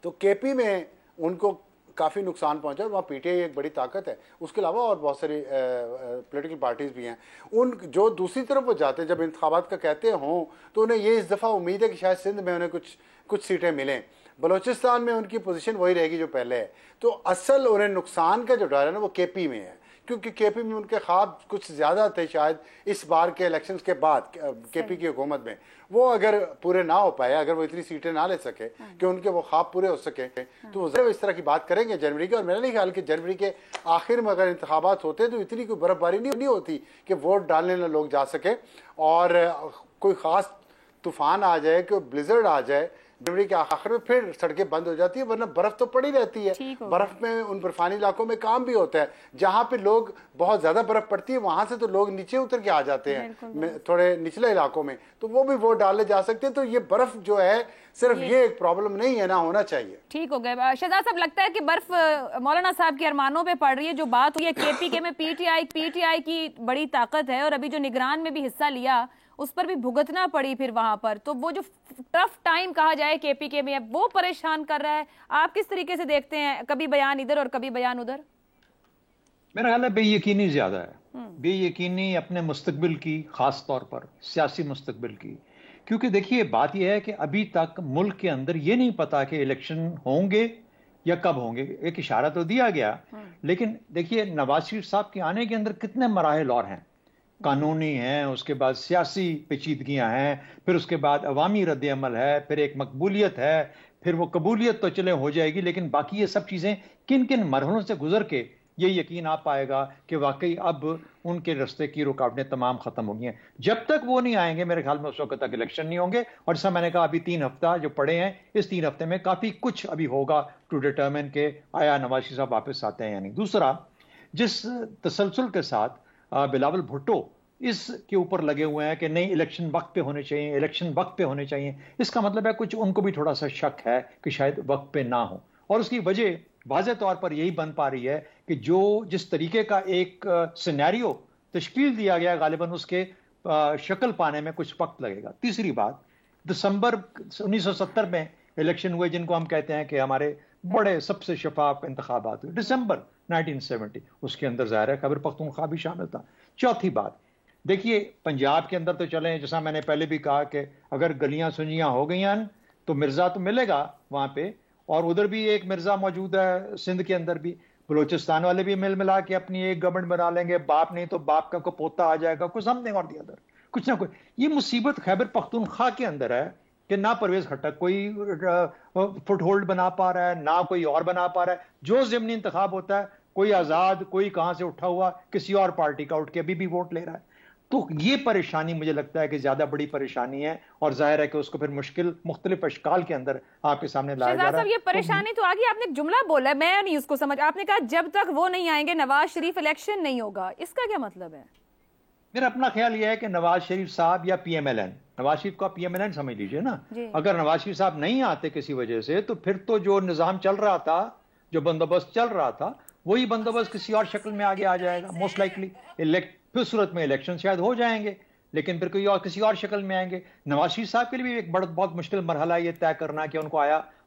S4: तो केपी में उनको काफ़ी नुकसान पहुंचा, वहाँ PTI एक बड़ी ताकत है, उसके अलावा और बहुत सारी पॉलिटिकल पार्टीज भी हैं। उन जो दूसरी तरफ वो जाते हैं, जब इंतखाबात का कहते हों, तो उन्हें ये इस दफ़ा उम्मीद है कि शायद सिंध में उन्हें कुछ सीटें मिलें, बलोचिस्तान में उनकी पोजीशन वही रहेगी जो पहले है। तो असल उन्हें नुकसान का जो डर है ना, वो केपी में है, क्योंकि केपी में उनके ख्वाब कुछ ज़्यादा थे शायद इस बार के इलेक्शंस के बाद केपी की हुकूमत में। वो अगर पूरे ना हो पाए, अगर वो इतनी सीटें ना ले सके कि उनके वो ख्वाब पूरे हो सके, तो वो ज़रूर इस तरह की बात करेंगे जनवरी के। और मेरा नहीं ख्याल कि जनवरी के आखिर में अगर इंतखाबात होते तो इतनी कोई बर्फबारी नहीं होती कि वोट डालने ना लोग जा सके, और कोई ख़ास तूफ़ान आ जाए, कोई ब्लिजर्ड आ जाए जनवरी के आखिर में, फिर सड़कें बंद हो जाती है, वरना बर्फ तो पड़ी रहती है। बर्फ में उन बर्फानी इलाकों में काम भी होता है, जहाँ पे लोग बहुत ज्यादा बर्फ पड़ती है, वहां से तो लोग नीचे उतर के आ जाते हैं थोड़े निचले इलाकों में, तो वो भी वोट डाले जा सकते हैं। तो ये बर्फ जो है सिर्फ ये एक प्रॉब्लम नहीं है, ना होना चाहिए।
S1: ठीक हो गया शहजाद साहब, लगता है कि बर्फ मौलाना साहब के अरमानों पे पड़ रही है। जो बात हुई है KPK में, PTI की बड़ी ताकत है, और अभी जो निगरान में भी हिस्सा लिया उस पर भी भुगतना पड़ी फिर वहां पर, तो वो जो टफ टाइम कहा जाए KPK में, वो परेशान कर रहा है। आप किस तरीके से देखते हैं, कभी बयान इधर और कभी बयान उधर?
S3: मेरा ख्याल है बेयकीनी ज्यादा है, बेयकीनी अपने मुस्तकबिल की, खास तौर पर सियासी मुस्तकबिल की। क्योंकि देखिए, बात यह है कि अभी तक मुल्क के अंदर ये नहीं पता कि इलेक्शन होंगे या कब होंगे। एक इशारा तो दिया गया, लेकिन देखिए नवाज शरीफ साहब के आने के अंदर कितने मराहल और हैं। कानूनी हैं, उसके बाद सियासी पेचीदगियां हैं, फिर उसके बाद अवामी रद्द अमल है, फिर एक मकबूलियत है, फिर वो कबूलियत तो चले हो जाएगी, लेकिन बाकी ये सब चीज़ें किन किन मरहलों से गुजर के ये यकीन आ पाएगा कि वाकई अब उनके रास्ते की रुकावटें तमाम खत्म हो गई हैं। जब तक वो नहीं आएंगे मेरे ख्याल में उस वक्त तक इलेक्शन नहीं होंगे। और जैसा मैंने कहा, अभी 3 हफ्ता जो पड़े हैं, इस 3 हफ्ते में काफ़ी कुछ अभी होगा टू डिटर्मिन के आया नवाज शरीफ साहब वापस आते हैं या नहीं। दूसरा, जिस तसलसल के साथ बिलावल भुट्टो इसके ऊपर लगे हुए हैं कि नहीं इलेक्शन वक्त पे होने चाहिए, इलेक्शन वक्त पे होने चाहिए, इसका मतलब है कुछ उनको भी थोड़ा सा शक है कि शायद वक्त पे ना हो। और उसकी वजह वाज़े तौर पर यही बन पा रही है कि जिस तरीके का एक सिनेरियो तश्कील दिया गया, गालिबन उसके शक्ल पाने में कुछ वक्त लगेगा। तीसरी बात, दिसंबर 1970 में इलेक्शन हुए जिनको हम कहते हैं कि हमारे बड़े सबसे शफाफ इंतखाबात हुए, दिसंबर 1970, उसके अंदर ज़ाहिर है खैबर पख्तूनख्वा भी शामिल था। चौथी बात, देखिए पंजाब के अंदर तो चलें, जैसा मैंने पहले भी कहा कि अगर गलियां सुनियां हो गई हैं तो मिर्ज़ा तो मिलेगा वहाँ पे, और उधर भी एक मिर्ज़ा मौजूद है, सिंध के अंदर भी। बलोचिस्तान वाले भी मिल मिला के अपनी एक गवर्नमेंट बना लेंगे, बाप नहीं तो बाप का को पोता आ जाएगा, कुछ समथिंग और दी अदर, कुछ ना कुछ। ये मुसीबत खैबर पख्तूनख्वा के अंदर है कि ना परवेज खट्टक कोई फुटहोल्ड बना पा रहा है, ना कोई और बना पा रहा है। जो ज़िमनी इंतखाब होता है, कोई आज़ाद, कोई कहाँ से उठा हुआ किसी और पार्टी का उठ के अभी भी वोट ले रहा है। तो ये परेशानी मुझे लगता है कि ज्यादा बड़ी परेशानी है, और जाहिर है कि उसको फिर मुश्किल मुख्तलिफ अशकाल के अंदर आपके सामने लाया जा रहा है।
S1: ये परेशानी तो आगे आपने एक जुमला बोला है, मैं नहीं उसको समझ, आपने कहा जब तक वो नहीं आएंगे नवाज शरीफ इलेक्शन नहीं होगा, इसका क्या मतलब है?
S3: मेरा अपना ख्याल यह है कि नवाज शरीफ साहब या PMLN, नवाज शरीफ को PMLN समझ लीजिए ना, अगर नवाज शरीफ साहब नहीं आते किसी वजह से, तो फिर तो जो निजाम चल रहा था, जो बंदोबस्त चल रहा था, वही बंदोबस्त किसी और शक्ल में आगे आ जाएगा मोस्ट लाइकली। फिर सूरत में इलेक्शन शायद हो जाएंगे, लेकिन फिर कोई और किसी और शक्ल में आएंगे। नवाज शरीफ साहब के लिए भी एक बहुत मुश्किल मरहला ये तय करना कि उनको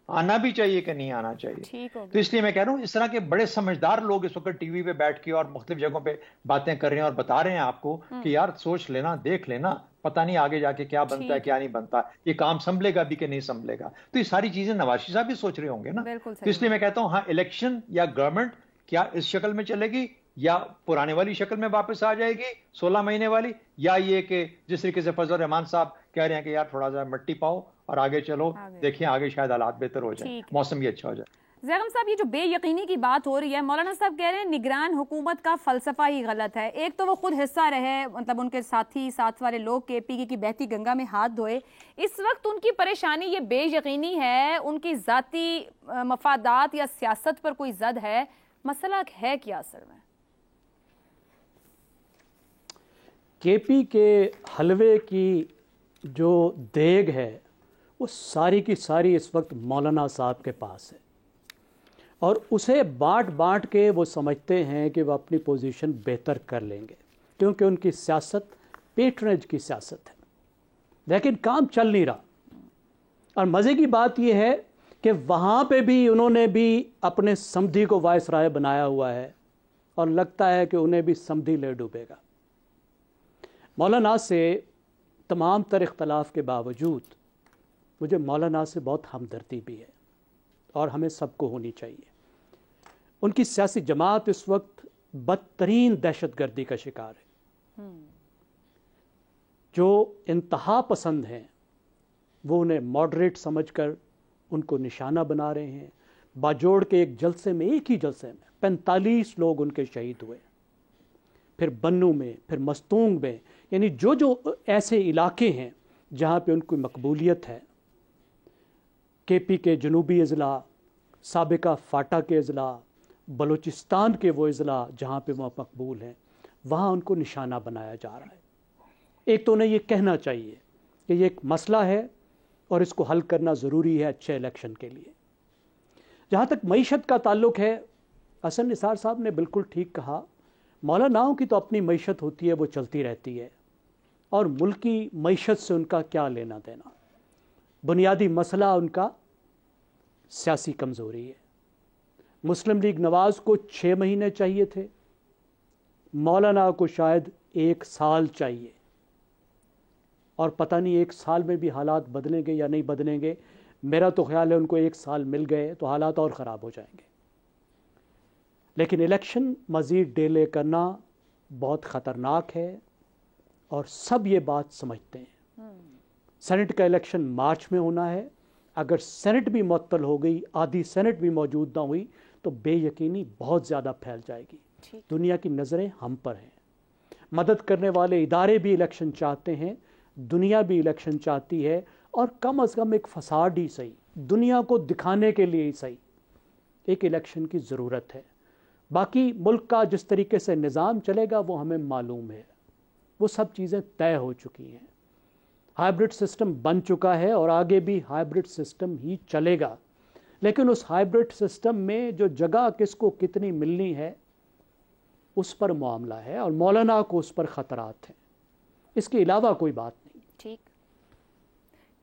S3: आना भी चाहिए कि नहीं आना चाहिए। तो इसलिए मैं कह रहा हूँ, इस तरह के बड़े समझदार लोग इस वक्त टीवी पे बैठ के और मुख्तलिफ जगहों पे बातें कर रहे हैं और बता रहे हैं आपको कि यार सोच लेना, देख लेना, पता नहीं आगे जाके क्या बनता है क्या नहीं बनता, ये काम संभलेगा भी कि नहीं संभलेगा। तो ये सारी चीजें नवाज शरीफ साहब भी सोच रहे होंगे ना। तो इसलिए मैं कहता हूँ, हाँ, इलेक्शन या गवर्नमेंट क्या इस शक्ल में चलेगी या पुराने वाली शक्ल में वापस आ जाएगी 16 महीने वाली, या ये कि जिस तरीके से फजल रहमान साहब कह रहे हैं कि यार थोड़ा सा मिट्टी पाओ और आगे चलो, देखिए आगे शायद हालात बेहतर हो जाए, मौसम भी अच्छा हो जाए।
S1: ज़ैगम साहब, ये जो बेयकीनी की बात हो रही है, मौलाना साहब कह रहे हैं निगरान हुकूमत का फलसफा ही गलत है। एक तो वो खुद हिस्सा रहे, मतलब उनके साथ वाले लोग KPK की बहती गंगा में हाथ धोए। इस वक्त उनकी परेशानी ये बेयकीनी है, उनकी ज़ाती मफादात या सियासत पर कोई जद है, मसला है क्या असल में?
S5: KP के हलवे की जो देग है वो सारी की सारी इस वक्त मौलाना साहब के पास है, और उसे बांट के वो समझते हैं कि वो अपनी पोजीशन बेहतर कर लेंगे, क्योंकि उनकी सियासत पेट्रनेज की सियासत है। लेकिन काम चल नहीं रहा, और मज़े की बात यह है कि वहाँ पे भी उन्होंने भी अपने समधी को वायसराय बनाया हुआ है, और लगता है कि उन्हें भी समधी ले डूबेगा। मौलाना से तमाम तर इख्तलाफ के बावजूद मुझे मौलाना से बहुत हमदर्दी भी है, और हमें सबको होनी चाहिए। उनकी सियासी जमात इस वक्त बदतरीन दहशतगर्दी का शिकार है। जो इंतहा पसंद हैं वो उन्हें मॉडरेट समझकर उनको निशाना बना रहे हैं। बाजोड़ के एक जलसे में, एक ही जलसे में 45 लोग उनके शहीद हुए, फिर बन्नू में, फिर मस्तूंग में, यानी जो ऐसे इलाके हैं जहाँ पे उनको मकबूलियत है। KP के जनूबी अज़ला, साबिका फाटा के अज़ला, बलूचिस्तान के वो अज़ला जहाँ पे वह मकबूल हैं, वहाँ उनको निशाना बनाया जा रहा है। एक तो उन्हें ये कहना चाहिए कि ये एक मसला है और इसको हल करना ज़रूरी है अच्छे इलेक्शन के लिए। जहाँ तक मईशत का ताल्लुक़ है, हसन निसार साहब ने बिल्कुल ठीक कहा, मौलानाओं की तो अपनी मईशत होती है, वो चलती रहती है, और मुल्क की मईशत से उनका क्या लेना देना। बुनियादी मसला उनका सियासी कमज़ोरी है। मुस्लिम लीग नवाज़ को 6 महीने चाहिए थे, मौलाना को शायद 1 साल चाहिए, और पता नहीं 1 साल में भी हालात बदलेंगे या नहीं बदलेंगे। मेरा तो ख्याल है उनको 1 साल मिल गए तो हालात और ख़राब हो जाएंगे। लेकिन इलेक्शन मज़ीद डिले करना बहुत ख़तरनाक है, और सब ये बात समझते हैं। सेनेट का इलेक्शन मार्च में होना है। अगर सेनेट भी मुअत्तल हो गई, आधी सेनेट भी मौजूद ना हुई, तो बेयकीनी बहुत ज़्यादा फैल जाएगी। दुनिया की नज़रें हम पर हैं। मदद करने वाले इदारे भी इलेक्शन चाहते हैं, दुनिया भी इलेक्शन चाहती है, और कम अज़ कम एक फसाड ही सही, दुनिया को दिखाने के लिए ही सही, एक इलेक्शन की ज़रूरत है। बाकी मुल्क का जिस तरीके से निज़ाम चलेगा वो हमें मालूम है, वो सब चीज़ें तय हो चुकी हैं। हाइब्रिड सिस्टम बन चुका है और आगे भी हाइब्रिड सिस्टम ही चलेगा, लेकिन उस हाइब्रिड सिस्टम में जो जगह किसको कितनी मिलनी है उस पर मामला है, और मौलाना को उस पर ख़तरात हैं। इसके अलावा कोई बात नहीं।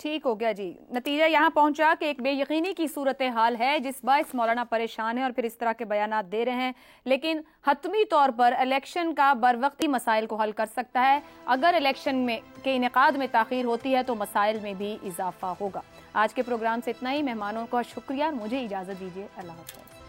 S1: ठीक हो गया जी। नतीजा यहाँ पहुंचा कि एक बेयकीनी की सूरत हाल है जिस बायस मौलाना परेशान है और फिर इस तरह के बयानात दे रहे हैं, लेकिन हतमी तौर पर इलेक्शन का बर वक्त ही मसाइल को हल कर सकता है। अगर इलेक्शन में के इनेकाद में ताख़ीर होती है तो मसाइल में भी इजाफा होगा। आज के प्रोग्राम से इतना ही। मेहमानों का शुक्रिया, मुझे इजाज़त दीजिए। अल्लाह हाफ़िज़।